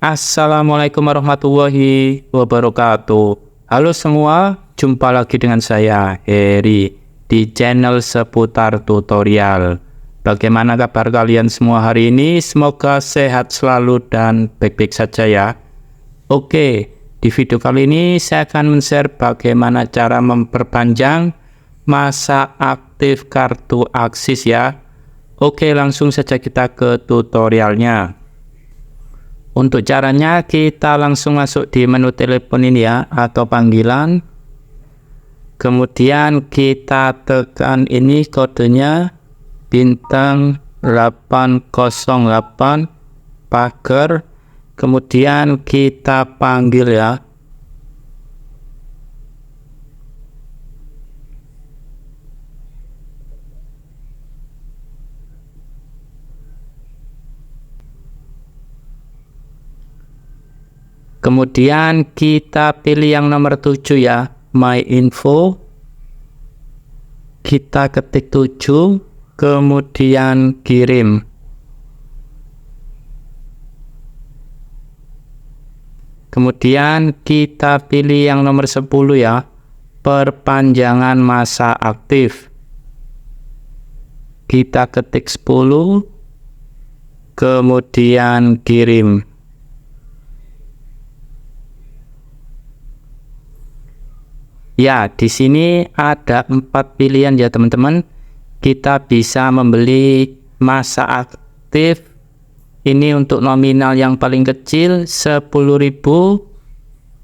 Assalamualaikum warahmatullahi wabarakatuh. Halo semua, jumpa lagi dengan saya Heri di channel seputar tutorial. Bagaimana kabar kalian semua hari ini? Semoga sehat selalu dan baik-baik saja ya. Oke, di video kali ini saya akan men-share bagaimana cara memperpanjang masa aktif kartu Aksis ya. Oke, langsung saja kita ke tutorialnya. Untuk caranya kita langsung masuk di menu telepon ini ya, atau panggilan. Kemudian kita tekan ini kodenya bintang 808 pagar. Kemudian kita panggil ya. Kemudian kita pilih yang nomor 7 ya, My Info. Kita ketik 7, kemudian kirim. Kemudian kita pilih yang nomor 10 ya, perpanjangan masa aktif. Kita ketik 10, kemudian kirim. Ya, di sini ada 4 pilihan ya teman-teman. Kita bisa membeli masa aktif ini untuk nominal yang paling kecil 10.000.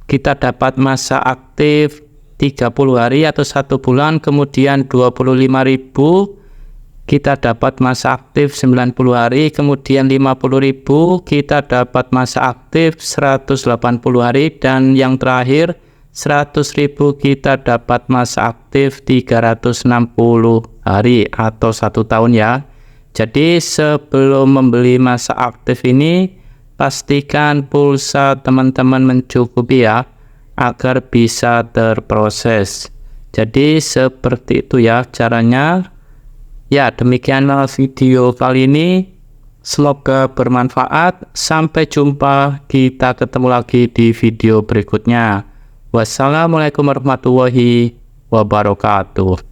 Kita dapat masa aktif 30 hari atau 1 bulan. Kemudian 25.000 kita dapat masa aktif 90 hari. Kemudian 50.000 kita dapat masa aktif 180 hari. Dan yang terakhir 100.000 kita dapat masa aktif 360 hari atau 1 tahun ya. Jadi sebelum membeli masa aktif ini, pastikan pulsa teman-teman mencukupi ya, agar bisa terproses. Jadi seperti itu ya caranya. Ya, demikianlah video kali ini. Semoga bermanfaat. Sampai jumpa, kita ketemu lagi di video berikutnya. Wassalamualaikum warahmatullahi wabarakatuh.